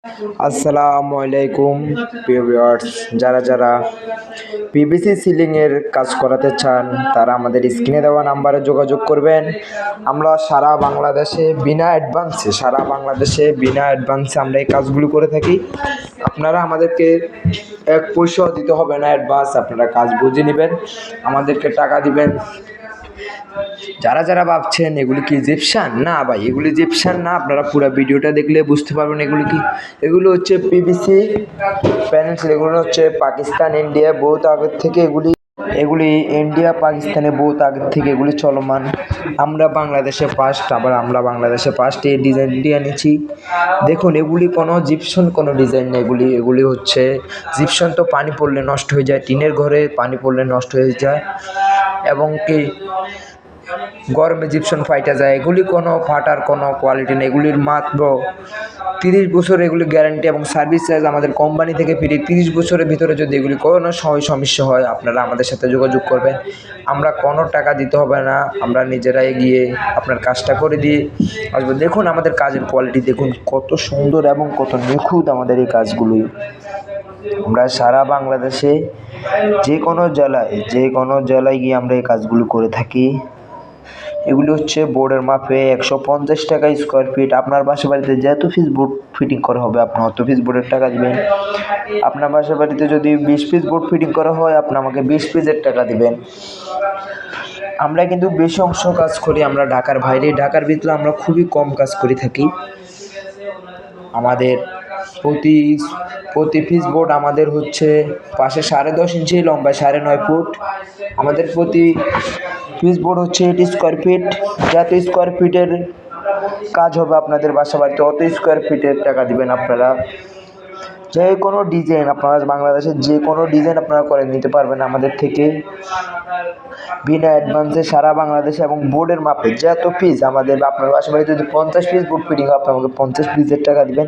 আসসালামু আলাইকুম প্রিয় ভিউয়ার্স, যারা পিভিসি সিলিং এর কাজ করাতে চান তারা আমাদের স্ক্রিনে দেওয়া নাম্বারে যোগাযোগ করবেন। আমরা সারা বাংলাদেশে বিনা অ্যাডভান্সে আমরা এই কাজগুলো করে থাকি। আপনারা আমাদেরকে এক পয়সাও দিতে হবে না অ্যাডভান্স, আপনারা কাজ বুঝে নেবেন, আমাদেরকে টাকা দিবেন। যারা ভাবছেন এগুলি কি জিপসান, না ভাই এগুলি জিপসান না, আপনারা পুরো ভিডিওটা দেখলে বুঝতে পারবেন এগুলি কি। এগুলো হচ্ছে পিভিসি প্যানেল, এগুলো হচ্ছে পাকিস্তান ইন্ডিয়া বহুত আগের থেকে এগুলি ইন্ডিয়া পাকিস্তানে বহুত আগের থেকে এগুলি চলমান। আমরা বাংলাদেশে ফার্স্ট এই ডিজাইনটি এনেছি। দেখুন এগুলি কোনো জিপসন কোনো ডিজাইন না, এগুলি হচ্ছে জিপসন তো পানি পড়লে নষ্ট হয়ে যায়, টিনের ঘরে পানি পড়লে নষ্ট হয়ে যায় এবং কি গরমে জিপসন ফাইটা যায়। এগুলি কোনো ফাটার কোনো কোয়ালিটি নেই, এগুলির মাত্র 30 বছর এগুলি গ্যারান্টি এবং সার্ভিস চার্জ আমাদের কোম্পানি থেকে ফ্রি। 30 বছরের ভিতরে যদি এগুলি কোনো সমস্যা হয় আপনারা আমাদের সাথে যোগাযোগ করবেন, আমরা কোনো টাকা দিতে হবে না, আমরা নিজেরাই গিয়ে আপনার কাজটা করে দিয়ে আসবো। দেখুন আমাদের কাজের কোয়ালিটি দেখুন কত সুন্দর এবং কত নিখুঁত আমাদের এই কাজগুলি। আমরা সারা বাংলাদেশে যে কোনো জেলায় গিয়ে আমরা এই কাজগুলো করে থাকি। এগুলি হচ্ছে বোর্ডের মাপে 150 টাকা স্কোয়ার ফিট। আপনার বাড়িতে যত পিস বোর্ড ফিটিং করা হবে আপনি অত পিস বোর্ডের টাকা দিবেন। আপনার বাড়িতে যদি 20 পিস বোর্ড ফিটিং করা হয় আপনি আমাকে 20 পিসের টাকা দিবেন। আমরা কিন্তু বেশি অংশ কাজ করি আমরা ঢাকার ভিতরে আমরা খুবই কম কাজ করে থাকি। আমাদের প্রতি পিস বোর্ড আমাদের হচ্ছে পাশে 10.5 ইঞ্চি, লম্বায় 9.5 ফুট। আমাদের প্রতি পিস বোর্ড হচ্ছে 8 স্কোয়ার ফিট। যত স্কোয়ার ফিটের কাজ হবে আপনাদের বাড়িতে অত স্কোয়ার ফিটের টাকা দিবেন। আপনারা যে কোনো ডিজাইন, আপনারা বাংলাদেশের যে কোনো ডিজাইন আপনারা করে নিতে পারবেন আমাদের থেকে বিনা অ্যাডভান্সে সারা বাংলাদেশে এবং বোর্ডের মাপে যত পিস আমাদের। আপনার বাড়িতে যদি 50 পিস বোর্ড ফিটিং হয় আপনি আমাকে 50 পিসের টাকা দিবেন।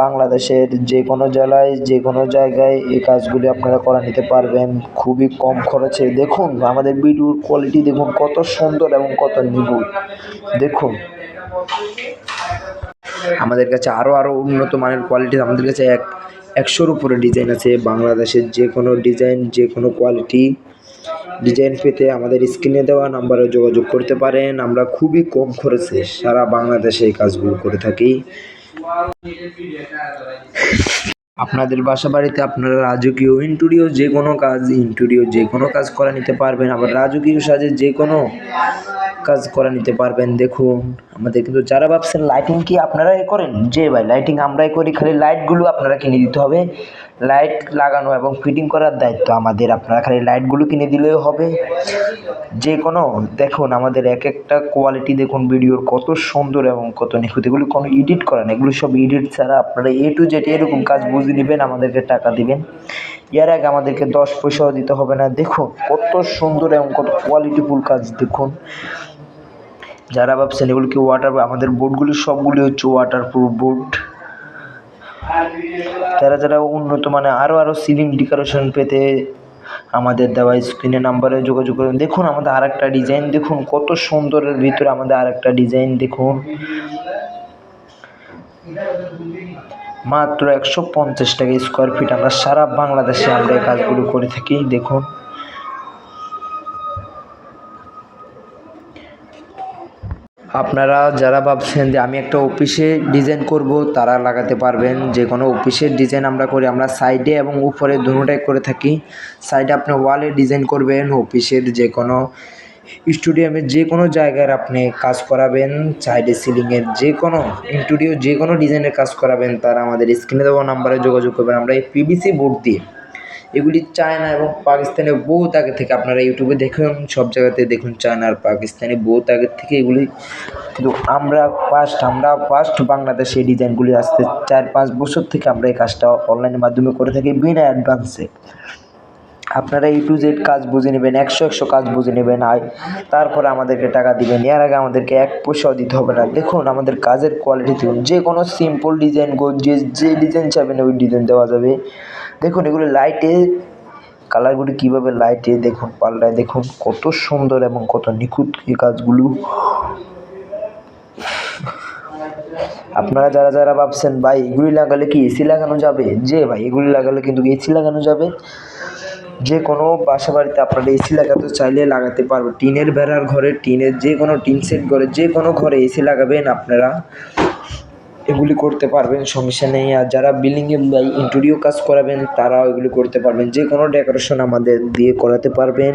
বাংলাদেশের যে কোনো জেলায় যে কোনো জায়গায় এই কাজগুলি আপনারা করে নিতে পারবেন খুবই কম খরচে। দেখুন আমাদের ভিডিওর কোয়ালিটি দেখুন কত সুন্দর এবং কত নিখুঁত। দেখুন আমাদের কাছে আরও উন্নত মানের কোয়ালিটি, আমাদের কাছে 100-র উপরে ডিজাইন আছে। বাংলাদেশের যে কোনো ডিজাইন যে কোনো কোয়ালিটি ডিজাইন পেতে আমাদের স্ক্রিনে দেওয়া নাম্বারে যোগাযোগ করতে পারেন। আমরা খুবই কম খরচে সারা বাংলাদেশে এই কাজগুলো করে থাকি। আপনাদের বাড়িতে আপনারা রাজকীয় ইন্টেরিয়র যে কোনো কাজ করে নিতে পারবেন, আবার রাজকীয় সাজে যে কোনো কাজ করে নিতে পারবেন। দেখুন আমাদের কিন্তু যারা ভাবছেন লাইটিং কি আপনারাই করেন, যে ভাই লাইটিং আমরাই করি, খালি লাইটগুলো আপনারা কিনে দিতে হবে। লাইট লাগানো এবং ফিটিং করার দায়িত্ব আমাদের, আপনারা খালি লাইটগুলো কিনে দিলেও হবে। যে কোনো দেখুন আমাদের এক একটা কোয়ালিটি দেখুন ভিডিওর কত সুন্দর এবং কত নিখুঁত। এগুলো কোনো এডিট করেন, এগুলো সব এডিট ছাড়া আপনারা A to Z এরকম কাজ বুঝে নেবেন, আমাদেরকে টাকা দিবেন। এর আগে আমাদেরকে 10 পয়সাও দিতে হবে না। দেখুন কত সুন্দর এবং কত কোয়ালিটিফুল কাজ। দেখুন যারা ভাবছেন এগুলো কি আমাদের বোর্ডগুলি সবগুলি হচ্ছে ওয়াটারপ্রুফ বোর্ড। যারা উন্নত মানে আরও সিলিং ডেকোরেশন পেতে আমাদের দেওয়া স্ক্রিনে নাম্বারে যোগাযোগ করুন। দেখুন আমাদের আরেকটা ডিজাইন দেখুন কত সুন্দরের ভিতরে আমাদের আরেকটা ডিজাইন দেখুন, মাত্র 150 টাকা স্কোয়ার ফিট। আমরা সারা বাংলাদেশে আমরা এই কাজগুলো করে থাকি। দেখুন আপনারা যারা ভাবছেন যে আমি একটা অফিসে ডিজাইন করব তারা লাগাতে পারবেন। যে কোনো অফিসের ডিজাইন আমরা করি, আমরা সাইডে এবং উপরে দুটোটাই করে থাকি। সাইডে আপনি ওয়ালে ডিজাইন করবেন, অফিসের যে কোনো স্টুডিয়ামের যে কোনো জায়গায় আপনি কাজ করাবেন, সাইডে সিলিংয়ের যে কোনো ইন্টেরিয়র যে কোনো ডিজাইনের কাজ করাবেন তারা আমাদের স্ক্রিনে দেওয়া নাম্বারে যোগাযোগ করবেন। আমরা এই পিভিসি বোর্ড দিয়ে এগুলি চায়না এবং পাকিস্তানে বহুত আগে থেকে, আপনারা ইউটিউবে দেখুন সব জায়গাতে দেখুন চায়না আর পাকিস্তানে বহুত আগের থেকে এগুলি, কিন্তু আমরা ফার্স্ট বাংলাদেশে এই ডিজাইনগুলি আসতে 4-5 বছর থেকে আমরা এই কাজটা অনলাইনের মাধ্যমে করে থাকি বিনা অ্যাডভান্সে। আপনারা A to Z কাজ বুঝে নেবেন, 100 কাজ বুঝে নেবেন, তারপরে আমাদেরকে টাকা দিবেন। এর আগে আমাদেরকে 1 পয়সাও দিতে হবে না। দেখুন আমাদের কাজের কোয়ালিটি দেখুন, যে কোনো সিম্পল ডিজাইন যে ডিজাইন চাইবেন ওই ডিজাইন দেওয়া যাবে। দেখুন এগুলো লাইটে কালারগুলি কীভাবে লাইটে দেখুন পাল্টায়, দেখুন কত সুন্দর এবং কত নিখুঁত এই কাজগুলো। আপনারা যারা যারা ভাবছেন ভাই এগুলি লাগালে কি এসি লাগানো যাবে, যে ভাই এগুলি লাগালে কিন্তু এসি লাগানো যাবে। যে কোনো বাসা বাড়িতে আপনারা এসি লাগাতে চাইলে লাগাতে পারবেন। টিনের বেড়ার ঘরে, টিনের যে কোনো টিন সেট ঘরে, যে কোনো ঘরে এসি লাগাবেন আপনারা, এগুলি করতে পারবেন, সমস্যা নেই। আর যারা বিল্ডিংয়ে বা ইন্টেরিয়র কাজ করাবেন তারাও এগুলি করতে পারবেন, যে কোনো ডেকোরেশন আমাদের দিয়ে করাতে পারবেন।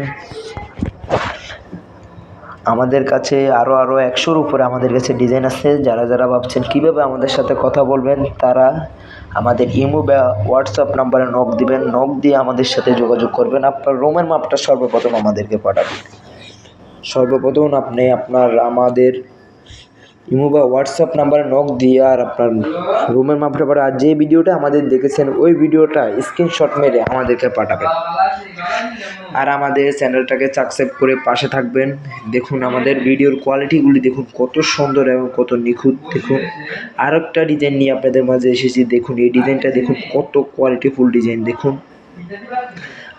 আমাদের কাছে আরও 100-র উপরে আমাদের কাছে ডিজাইন আছে। যারা যারা ভাবছেন কীভাবে আমাদের সাথে কথা বলবেন তারা আমাদের ইমো বা হোয়াটসঅ্যাপ নাম্বারে নক দিবেন, নক দিয়ে আমাদের সাথে যোগাযোগ করবেন। আপনার রুমের মাপটা সর্বপ্রথম আমাদেরকে পাঠাবেন। সর্বপ্রথম আপনি আমাদের ইমো বা হোয়াটসঅ্যাপ নাম্বারে নক দিয়ে আর আপনার রুমের মাপটা পাঠাবেন। আর যে ভিডিওটা আমাদের দেখেছেন ওই ভিডিওটা স্ক্রিনশট মেরে আমাদেরকে পাঠাবেন। আর আমাদের চ্যানেলটাকে সাবস্ক্রাইব করে পাশে থাকবেন। দেখুন আমাদের ভিডিওর কোয়ালিটিগুলি দেখুন কত সুন্দর এবং কত নিখুঁত। দেখুন আরেকটা ডিজাইন নিয়ে আপনাদের মাঝে এসেছি। দেখুন এই ডিজাইনটা দেখুন কত কোয়ালিটিফুল ডিজাইন। দেখুন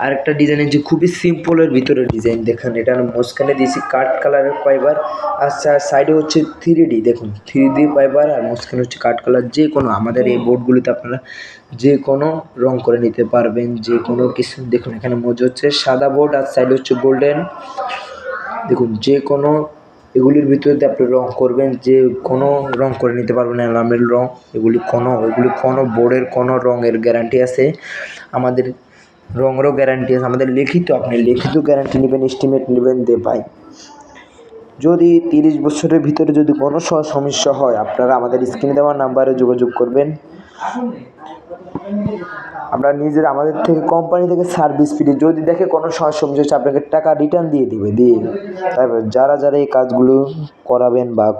আরেকটা ডিজাইন হচ্ছে খুবই সিম্পলের ভিতরে ডিজাইন। দেখেন এটা মাঝখানে দিয়েছি কাঠ কালারের ফাইবার, আর সাইডে হচ্ছে 3D। দেখুন 3D ফাইবার আর মাঝখানে হচ্ছে কাঠ কালার। যে কোনো আমাদের এই বোর্ডগুলিতে আপনারা যে কোনো রং করে নিতে পারবেন, যে কোনো কিছু। দেখুন এখানে মজা হচ্ছে সাদা বোর্ড আর সাইডে হচ্ছে গোল্ডেন। দেখুন যে কোনো এগুলির ভিতরে আপনি রং করবেন, যে কোনো রং করে নিতে পারবেন, এনামেল রং। এগুলি কোনো বোর্ডের কোনো রঙের গ্যারান্টি আছে, আমাদের রঙেরও গ্যারান্টি আছে। আমাদের আপনি লিখিত গ্যারান্টি নেবেন, এস্টিমেট নেবেন দে ভাই। যদি 30 বছরের ভিতরে যদি কোনো সমস্যা হয় আপনারা আমাদের স্ক্রিনে দেওয়া নাম্বারে যোগাযোগ করবেন। আমরা আমাদের থেকে কোম্পানি থেকে সার্ভিস ফ্রি, যদি দেখে কোনো সমস্যা হচ্ছে আপনাকে টাকা রিটার্ন দিয়ে দিবে। তারপর যারা যারা এই কাজগুলো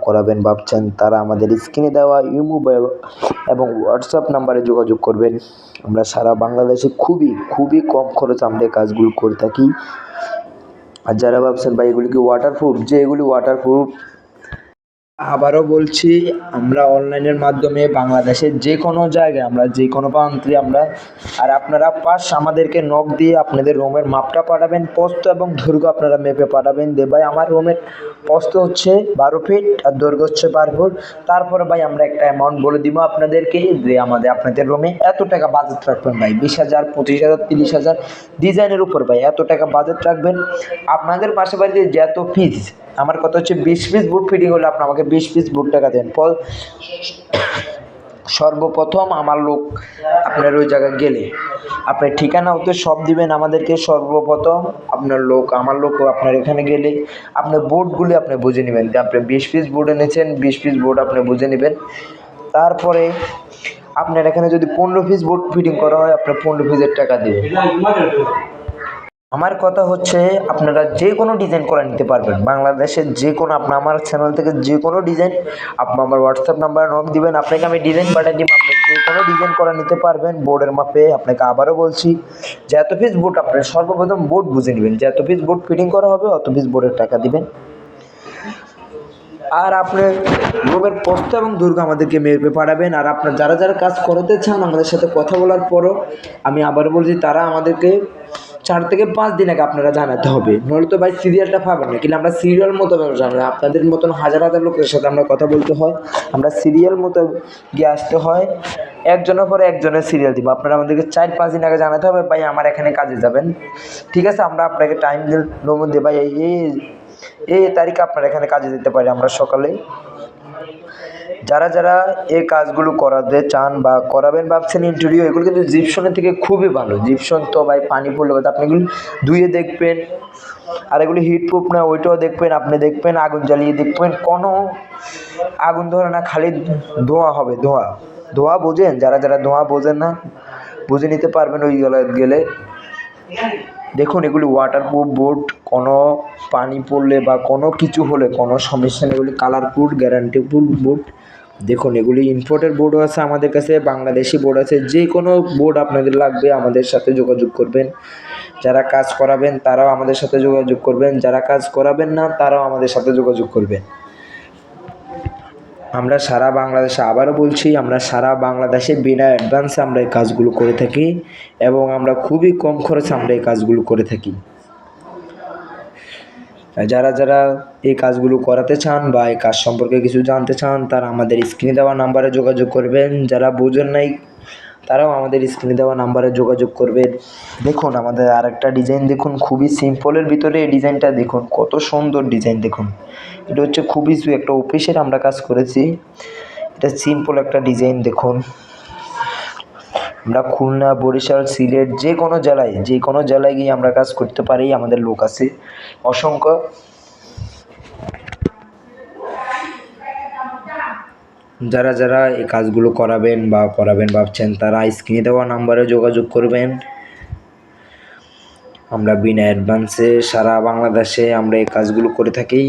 করাবেন ভাবছেন তারা আমাদের স্ক্রিনে দেওয়া ইমো এবং হোয়াটসঅ্যাপ নাম্বারে যোগাযোগ করবেন। আমরা সারা বাংলাদেশে খুবই কম খরচে আমরা এই কাজগুলো করে থাকি। আর যারা ভাবছেন ভাই এগুলি কি ওয়াটারপ্রুফ, যে এগুলি ওয়াটারপ্রুফ। আবারও বলছি আমরা অনলাইনের মাধ্যমে বাংলাদেশের যে কোনো জায়গায়, আমরা যে কোনো প্রান্তে আর আপনারা আমাদেরকে নক দিয়ে আপনাদের রুমের মাপটা পাঠাবেন, প্রস্থ এবং দৈর্ঘ্য আপনারা মেপে পাঠাবেন। ভাই আমার রুমের প্রস্থ হচ্ছে 12 ফিট আর দৈর্ঘ্য হচ্ছে 12 ফুট। তারপরে ভাই আমরা একটা অ্যামাউন্ট বলে দিব আপনাদেরকে যে আপনাদের রুমে এত টাকা বাজেট রাখবেন ভাই, 20,000, 25,000, 30,000 ডিজাইনের উপর ভাই এত টাকা বাজেট রাখবেন। আপনাদের পাশাপাশি যত পিস, আমার কথা হচ্ছে 20 পিস বুট ফিটিং হলে আপনি আমাকে 20 পিস বুট টাকা দেন। সর্বপ্রথম আমার লোক আপনার ওই জায়গায় গেলে আপনার ঠিকানা হতে সব দিবেন আমাদেরকে। সর্বপ্রথম আমার লোক আপনার এখানে গেলে আপনার বোর্ডগুলি আপনি বুঝে নেবেন যে আপনি 20 পিস বোর্ড এনেছেন, 20 পিস বোর্ড আপনি বুঝে নেবেন। তারপরে আপনার এখানে যদি 15 পিস বোর্ড ফিটিং করা হয় আপনার 15 পিসের টাকা দেবেন। আমার কথা হচ্ছে আপনারা যে কোনো ডিজাইন করে নিতে পারবেন বাংলাদেশের যে কোনো। আমার চ্যানেল থেকে যে কোনো ডিজাইন আপনি আমার হোয়াটসঅ্যাপ নাম্বারে নক দিবেন, আপনাকে আমি ডিজাইন পাঠিয়ে দিব। আপনি যে কোনো ডিজাইন করে নিতে পারবেন বোর্ডের মাপে। আপনাকে আবারও বলছি যে এত পিস বোর্ড আপনি সর্বপ্রথম বোর্ড বুঝে নেবেন, যে এত পিস বোর্ড ফিটিং করা হবে অত পিস বোর্ডের টাকা দিবেন। আর আপনার রুমের প্রস্থ এবং দৈর্ঘ্য আমাদেরকে মেপে পাঠাবেন। আর আপনার যারা যারা কাজ করাতে চান আমাদের সাথে কথা বলার পরও আমি আবার বলছি তারা আমাদেরকে 4 থেকে 5 দিন আগে আপনারা জানাতে হবে, নইলে তো ভাই সিরিয়ালটা পাবেন না। কিন্তু আমরা সিরিয়াল মতো জানাই, আপনাদের মতন হাজার লোকের সাথে আমরা কথা বলতে হয়, আমরা সিরিয়াল মতো গিয়ে আসতে হয়, একজনের পরে একজনের সিরিয়াল দিব। আপনারা আমাদেরকে 4-5 দিন আগে জানাতে হবে ভাই আমার এখানে কাজে যাবেন, ঠিক আছে। আমরা আপনাকে টাইম দিন মধ্যে ভাই এই তারিখে আপনার এখানে কাজে যেতে পারি আমরা সকালে। যারা যারা এই কাজগুলো করাতে চান বা করাবেন ভাবছেন ইন্টেরিয়র, এগুলো কিন্তু জিপসনের থেকে খুবই ভালো। জিপসন তো ভাই পানি পড়লে আপনি এগুলো ধুয়ে দেখবেন, আর এগুলি হিটপ্রুফ না ওইটাও দেখবেন। আপনি দেখবেন আগুন জ্বালিয়ে দেখবেন কোনো আগুন ধরে না, খালি ধোঁয়া হবে। ধোঁয়া বোঝেন, যারা যারা ধোঁয়া বোঝেন না বুঝে নিতে পারবেন ওই গেলে। দেখুন এগুলি ওয়াটারপ্রুফ বোর্ড, কোনো পানি পড়লে বা কোনো কিছু হলে কোনো সমস্যা নেই। এগুলি কালারপ্রুফ গ্যারান্টিফুল বোর্ড। দেখুন এগুলি ইম্পোর্টেড বোর্ডও আছে আমাদের কাছে, বাংলাদেশি বোর্ড আছে। যে কোনো বোর্ড আপনাদের লাগবে আমাদের সাথে যোগাযোগ করবেন। যারা কাজ করাবেন তারাও আমাদের সাথে যোগাযোগ করবেন, যারা কাজ করাবেন না তারাও আমাদের সাথে যোগাযোগ করবেন। আমরা সারা বাংলাদেশে, আবারও বলছি আমরা সারা বাংলাদেশে বিনা অ্যাডভান্সে আমরা এই কাজগুলো করে থাকি এবং আমরা খুবই কম খরচে আমরা এই কাজগুলো করে থাকি। যারা যারা এই কাজগুলো করাতে চান বা এই কাজ সম্পর্কে কিছু জানতে চান তারা আমাদের স্ক্রিনে দেওয়া নাম্বারে যোগাযোগ করবেন। যারা বোঝেন নাই তারাও আমাদের স্ক্রিনে দেওয়া নাম্বারে যোগাযোগ করবেন। দেখুন আমাদের আরেকটা ডিজাইন দেখুন, খুবই সিম্পলের ভিতরে এই ডিজাইনটা দেখুন, কত সুন্দর ডিজাইন দেখুন। এটা হচ্ছে খুবই একটা অফিসের আমরা কাজ করেছি। এটা সিম্পল একটা ডিজাইন দেখুন। আমরা খুলনা, বরিশাল, সিলেট যে কোনো জেলায় গিয়ে আমরা কাজ করতে পারি, আমাদের লোক আছে অসংখ্য। যারা যারা এই কাজগুলো করাবেন ভাবছেন তারা স্ক্রিনে দেওয়া নাম্বারে যোগাযোগ করবেন। আমরা বিনা অ্যাডভান্সে সারা বাংলাদেশে আমরা এই কাজগুলো করে থাকি।